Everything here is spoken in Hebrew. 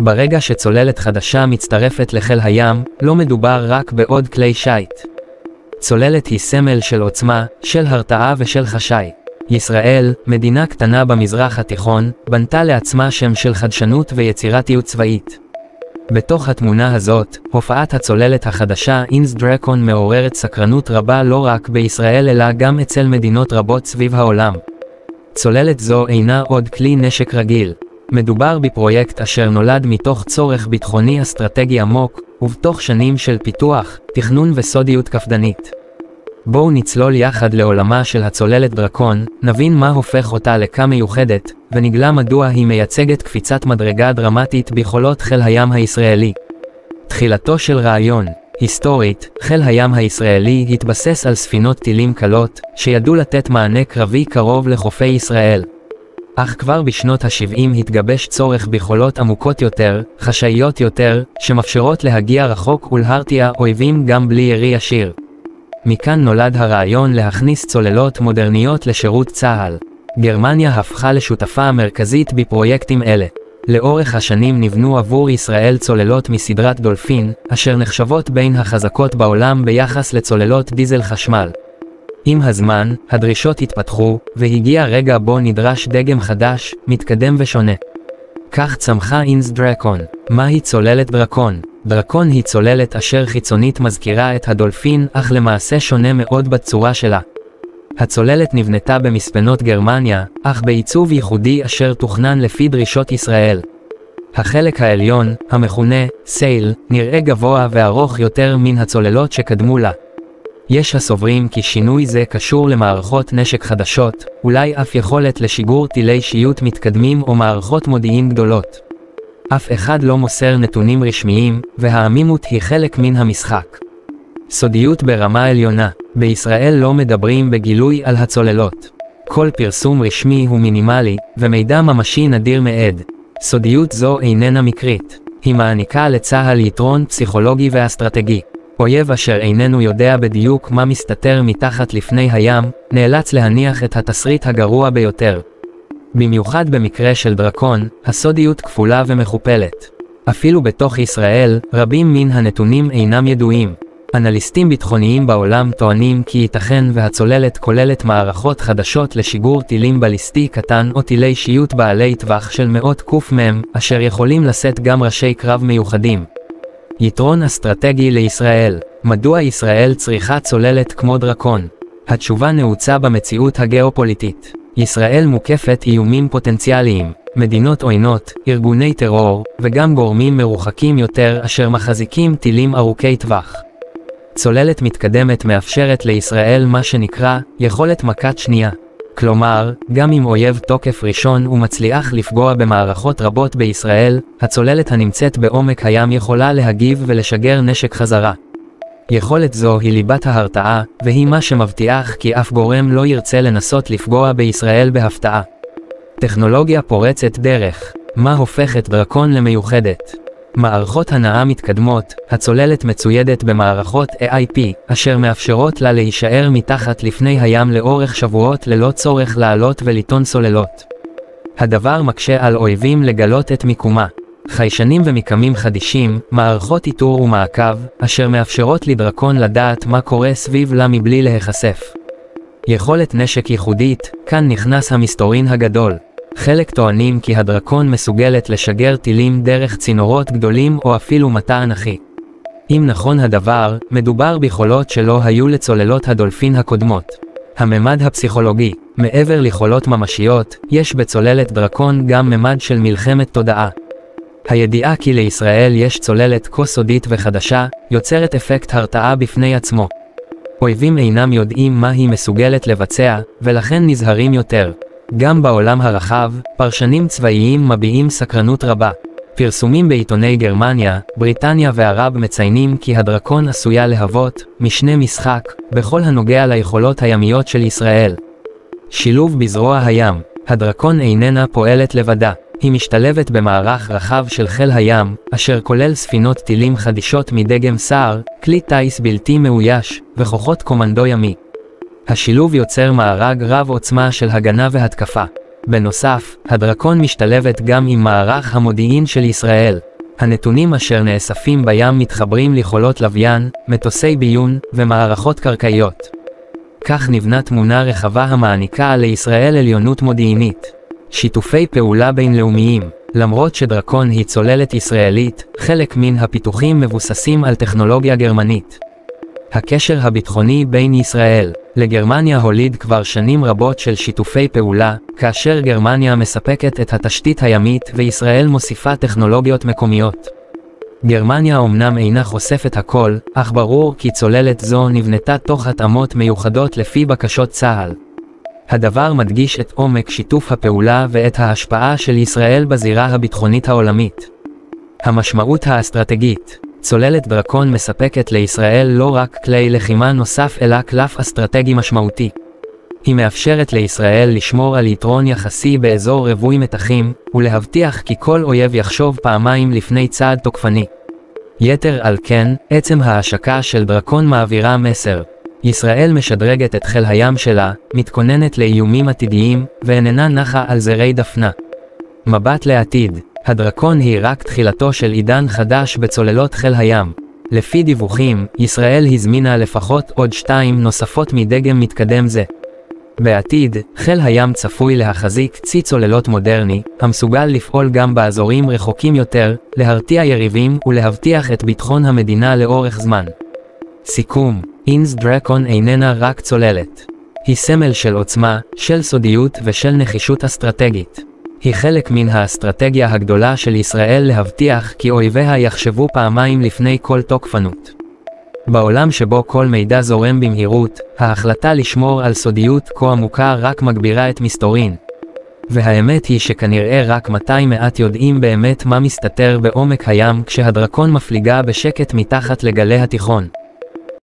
ברגע שצוללת חדשה מצטרפת לחיל הים, לא מדובר רק בעוד כלי שייט. צוללת היא סמל של עוצמה, של הרתעה ושל חשאי. ישראל, מדינה קטנה במזרח התיכון, בנתה לעצמה שם של חדשנות ויצירתיות צבאית. בתוך התמונה הזאת, הופעת הצוללת החדשה אינס דרקון מעוררת סקרנות רבה לא רק בישראל אלא גם אצל מדינות רבות סביב העולם. צוללת זו אינה עוד כלי נשק רגיל. מדובר בפרויקט אשר נולד מתוך צורך ביטחוני אסטרטגי עמוק, ובתוך שנים של פיתוח, תכנון וסודיות קפדנית. בואו נצלול יחד לעולמה של הצוללת דרקון, נבין מה הופך אותה לכה מיוחדת, ונגלה מדוע היא מייצגת קפיצת מדרגה דרמטית ביכולות חיל הים הישראלי. תחילתו של רעיון. היסטורית, חיל הים הישראלי התבסס על ספינות טילים קלות, שידעו לתת מענה קרבי קרוב לחופי ישראל. אך כבר בשנות ה-70 התגבש צורך ביכולות עמוקות יותר, חשאיות יותר, שמאפשרות להגיע רחוק ולהרתיע אויבים גם בלי ירי ישיר. מכאן נולד הרעיון להכניס צוללות מודרניות לשירות צה"ל. גרמניה הפכה לשותפה המרכזית בפרויקטים אלה. לאורך השנים נבנו עבור ישראל צוללות מסדרת דולפין, אשר נחשבות בין החזקות בעולם ביחס לצוללות דיזל חשמל. עם הזמן, הדרישות התפתחו, והגיע רגע בו נדרש דגם חדש, מתקדם ושונה. כך צמחה אינס דרקון. מהי צוללת דרקון? דרקון היא צוללת אשר חיצונית מזכירה את הדולפין, אך למעשה שונה מאוד בצורה שלה. הצוללת נבנתה במספנות גרמניה, אך בעיצוב ייחודי אשר תוכנן לפי דרישות ישראל. החלק העליון, המכונה סייל, נראה גבוה וארוך יותר מן הצוללות שקדמו לה. יש הסוברים כי שינוי זה קשור למערכות נשק חדשות, אולי אף יכולת לשיגור טילי שיוט מתקדמים או מערכות מודיעין גדולות. אף אחד לא מוסר נתונים רשמיים, והעמימות היא חלק מן המשחק. סודיות ברמה עליונה. בישראל לא מדברים בגילוי על הצוללות. כל פרסום רשמי הוא מינימלי, ומידע ממשי נדיר מעד. סודיות זו איננה מקרית. היא מעניקה לצה"ל יתרון פסיכולוגי ואסטרטגי. אויב אשר איננו יודע בדיוק מה מסתתר מתחת לפני הים, נאלץ להניח את התסריט הגרוע ביותר. במיוחד במקרה של דרקון, הסודיות כפולה ומכופלת. אפילו בתוך ישראל, רבים מן הנתונים אינם ידועים. אנליסטים ביטחוניים בעולם טוענים כי ייתכן והצוללת כוללת מערכות חדשות לשיגור טילים בליסטי קטן או טילי שיוט בעלי טווח של מאות ק"מ, אשר יכולים לשאת גם ראשי קרב מיוחדים. יתרון אסטרטגי לישראל. מדוע ישראל צריכה צוללת כמו דרקון? התשובה נעוצה במציאות הגיאופוליטית. ישראל מוקפת איומים פוטנציאליים, מדינות עוינות, ארגוני טרור, וגם גורמים מרוחקים יותר אשר מחזיקים טילים ארוכי טווח. צוללת מתקדמת מאפשרת לישראל מה שנקרא יכולת מכת שנייה. כלומר, גם אם אויב תוקף ראשון ומצליח לפגוע במערכות רבות בישראל, הצוללת הנמצאת בעומק הים יכולה להגיב ולשגר נשק חזרה. יכולת זו היא ליבת ההרתעה, והיא מה שמבטיח כי אף גורם לא ירצה לנסות לפגוע בישראל בהפתעה. טכנולוגיה פורצת דרך. מה הופך את דרקון למיוחדת? מערכות הנעה מתקדמות. הצוללת מצוידת במערכות AIP, אשר מאפשרות לה להישאר מתחת לפני הים לאורך שבועות ללא צורך לעלות ולטעון סוללות. הדבר מקשה על אויבים לגלות את מיקומה. חיישנים ומיקמים חדישים, מערכות איתור ומעקב, אשר מאפשרות לדרקון לדעת מה קורה סביב לה מבלי להיחשף. יכולת נשק ייחודית, כאן נכנס המסתורין הגדול. חלק טוענים כי הדרקון מסוגלת לשגר טילים דרך צינורות גדולים או אפילו מטע אנכי. אם נכון הדבר, מדובר ביכולות שלא היו לצוללות הדולפין הקודמות. הממד הפסיכולוגי. מעבר ליכולות ממשיות, יש בצוללת דרקון גם ממד של מלחמת תודעה. הידיעה כי לישראל יש צוללת כה סודית וחדשה, יוצרת אפקט הרתעה בפני עצמו. אויבים אינם יודעים מה היא מסוגלת לבצע, ולכן נזהרים יותר. גם בעולם הרחב, פרשנים צבאיים מביעים סקרנות רבה. פרסומים בעיתוני גרמניה, בריטניה וערב מציינים כי הדרקון עשויה להוות משנה משחק בכל הנוגע ליכולות הימיות של ישראל. שילוב בזרוע הים. הדרקון איננה פועלת לבדה. היא משתלבת במערך רחב של חיל הים, אשר כולל ספינות טילים חדישות מדגם סער, כלי טייס בלתי מאויש, וכוחות קומנדו ימי. השילוב יוצר מארג רב עוצמה של הגנה והתקפה. בנוסף, הדרקון משתלבת גם עם מערך המודיעין של ישראל. הנתונים אשר נאספים בים מתחברים ליכולות לוויין, מטוסי ביון ומערכות קרקעיות. כך נבנה תמונה רחבה המעניקה לישראל עליונות מודיעינית. שיתופי פעולה בינלאומיים. למרות שדרקון היא צוללת ישראלית, חלק מן הפיתוחים מבוססים על טכנולוגיה גרמנית. הקשר הביטחוני בין ישראל לגרמניה הוליד כבר שנים רבות של שיתופי פעולה, כאשר גרמניה מספקת את התשתית הימית וישראל מוסיפה טכנולוגיות מקומיות. גרמניה אמנם אינה חושפת הכל, אך ברור כי צוללת זו נבנתה תוך התאמות מיוחדות לפי בקשות צה"ל. הדבר מדגיש את עומק שיתוף הפעולה ואת ההשפעה של ישראל בזירה הביטחונית העולמית. המשמעות האסטרטגית. צוללת דרקון מספקת לישראל לא רק כלי לחימה נוסף אלא קלף אסטרטגי משמעותי. היא מאפשרת לישראל לשמור על יתרון יחסי באזור רווי מתחים, ולהבטיח כי כל אויב יחשוב פעמיים לפני צעד תוקפני. יתר על כן, עצם ההשקה של דרקון מעבירה מסר. ישראל משדרגת את חיל הים שלה, מתכוננת לאיומים עתידיים, ואיננה נחה על זרי דפנה. מבט לעתיד. הדרקון היא רק תחילתו של עידן חדש בצוללות חיל הים. לפי דיווחים, ישראל הזמינה לפחות עוד 2 נוספות מדגם מתקדם זה. בעתיד, חיל הים צפוי להחזיק צי צוללות מודרני, המסוגל לפעול גם באזורים רחוקים יותר, להרתיע יריבים ולהבטיח את ביטחון המדינה לאורך זמן. סיכום, אינס דרקון איננה רק צוללת. היא סמל של עוצמה, של סודיות ושל נחישות אסטרטגית. היא חלק מן האסטרטגיה הגדולה של ישראל להבטיח כי אויביה יחשבו פעמיים לפני כל תוקפנות. בעולם שבו כל מידע זורם במהירות, ההחלטה לשמור על סודיות כה עמוקה רק מגבירה את מסתורין. והאמת היא שכנראה רק מעט יודעים באמת מה מסתתר בעומק הים כשהדרקון מפליגה בשקט מתחת לגלי התיכון.